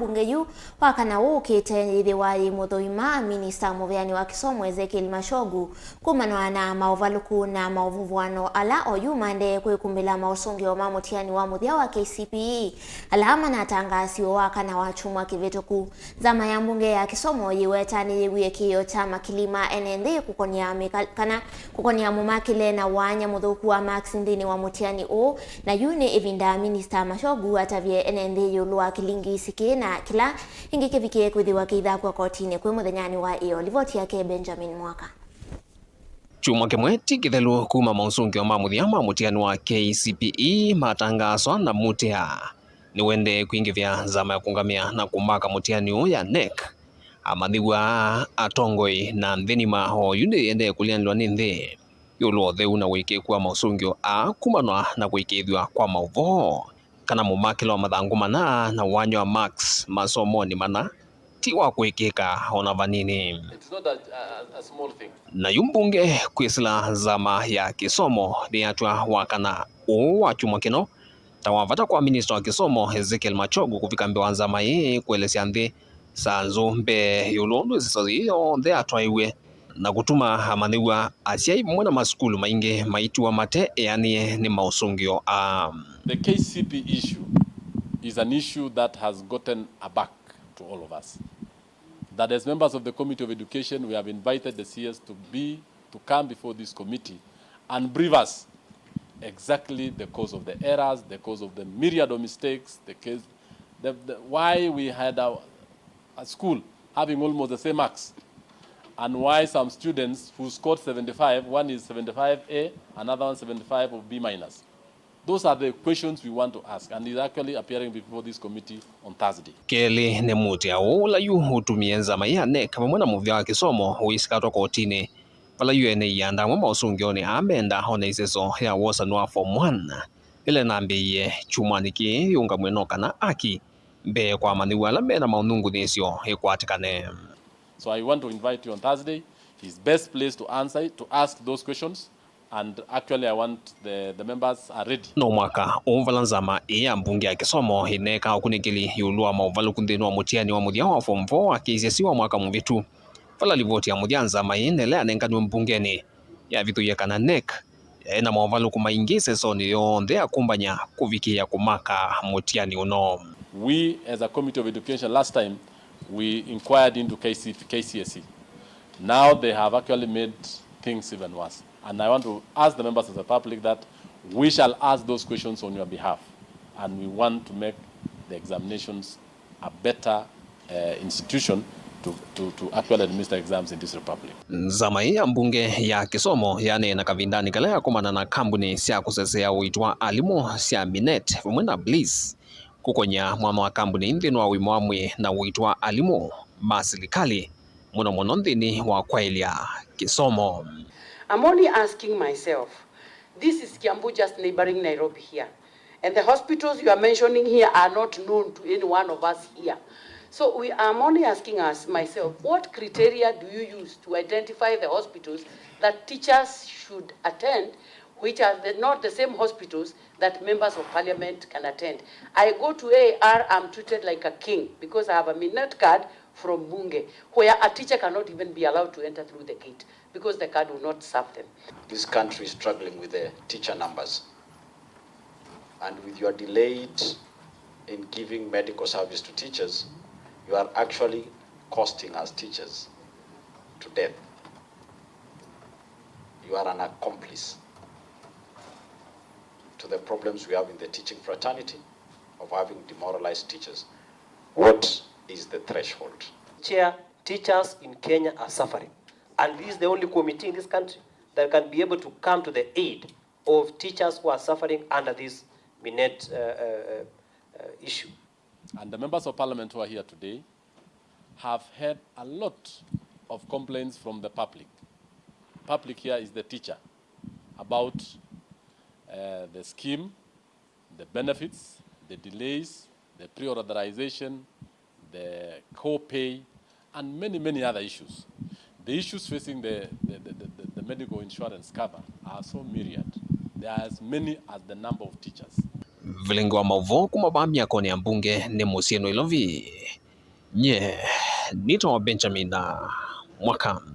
Mbunge Wakana ukite yiithiwa yiimwikia Minista muvyani wa Kisomo Ezekiel Machogu kumanwa na mauvaluku na Muvuavuano ala ooyu uendeeye kwikumbila mausungio ma mutiani wa muthya wa Kcpe ala manatangaasiwe Wakana wachumwa kivituku zama ya mbunge ya Kisomo yiwetani yiwie kiyo cha makilima enende kukonia mumakile na wanya muthuku wa max ndini wa mutiani u na yuni ivinda Minista Machogu atavye enende yulwa kilingi sikina kila ingi kivikie kwithiwa kiitha kwa kotini kwi muthenyani wa iyo. Livoti yake Benjamin Mwaka. Chuma kimwe tikithelu kuma mausungio ma muthya ma mutiani wa Kcpe matangaaswa na mutya ni uendeeye kwingithya zama ya kungamia na kumaka mutiani u ya NEC amathiwa atongoi na nthinima ooyu niendeeye kulianilwa ni nthi yulu otheu na wikikwa mausungio a kumanwa na gwikithwa kwa mauvo kana mumakilo wa mathangu mana na wanya wa max masomoni mana ti wa kwikika ona vanini. It's not a small thing. Na yumbunge kwisila zama ya Kisomo niatwa Wakana wa chuma kino tawavata kwa Minista wa Kisomo Ezekiel Machogu kufika mbewa zama hii kuelesya nthi sanzu mbe yulundu zisoziyo nthe atwaiwe na kutuma amathiwa asyai mwana maskulu maingi maitiwa mate yani ni mausungio. The Kcpe issue is an issue that has gotten aback to all of us. That as members of the Committee of Education, we have invited the CS to come before this committee and brief us exactly the cause of the errors, the cause of the myriad of mistakes, why we had a school having almost the same marks, and why some students who scored 75, one is 75A, another one 75 of B minus. Those are the questions we want to ask, and is actually appearing before this committee on Thursday. Keli ne mutya ula yu utumie nzama ya NEC pamwe na muthya wa Kisomo uisikatwa kotini pala ene yanda mwa mausungioni amenda ona iseso ya wosanwa form 1 ile nambiye chumaniki yunga mweno kana aki mbe kwa maniwa la mena maunungu nisio ikwatikane. So I want to invite you on Thursday. He's best placed to ask those questions. And actually I want the members are ready. No mwaka umvalanzama iya mbunge ya Kisomo ineka ukunikili yulua mauvaluku nthini wa mutiani wa muthya wa form 4 akiisyesiwa mwaka muvitu vala livoti ya muthya nzama inele anenganiwe mbungeni ya vithu yekana NEC na mauvaluku maingi sesoni yonthe akumbanya kuvikia kumaka mutiani uno. We as a Committee of Education last time we inquired into KCSE. Now they have actually made things even worse. And I want to ask the members of the public that we shall ask those questions on your behalf. And we want to make the examinations a better institution to actually administer exams in this republic. Zama ya mbunge ya Kisomo yani na kavindani kala ya kumana na kambuni sya kusesea uitwa alimu sya Minet vumwena Bliss kukonya mwama wa kambuni nthini wa wimo wamwe na uitwa alimu masilikali muno nthini wa kwailya Kisomo. I'm only asking myself, this is Kiambu, just neighboring Nairobi here. And the hospitals you are mentioning here are not known to any one of us here. So I'm only asking myself, what criteria do you use to identify the hospitals that teachers should attend, which are not the same hospitals that members of parliament can attend? I go to AR, I'm treated like a king because I have a Minute card from Mbunge, where a teacher cannot even be allowed to enter through the gate because the card will not serve them. This country is struggling with the teacher numbers. And with your delayed in giving medical service to teachers, you are actually costing us teachers to death. You are an accomplice to the problems we have in the teaching fraternity of having demoralized teachers. What is the threshold? Chair, teachers in Kenya are suffering. And this is the only committee in this country that can be able to come to the aid of teachers who are suffering under this Minet issue. And the members of parliament who are here today have had a lot of complaints from the public. Public here is the teacher about the scheme, the benefits, the delays, the pre-authorization, the co-pay, and many other issues. The issues facing the medical insurance cover are so myriad. They are as many as the number of teachers. vilengo wa mauvo kumabamia koni ya mbunge ni musieno ilovi nye nito wa Benjamin Wakana.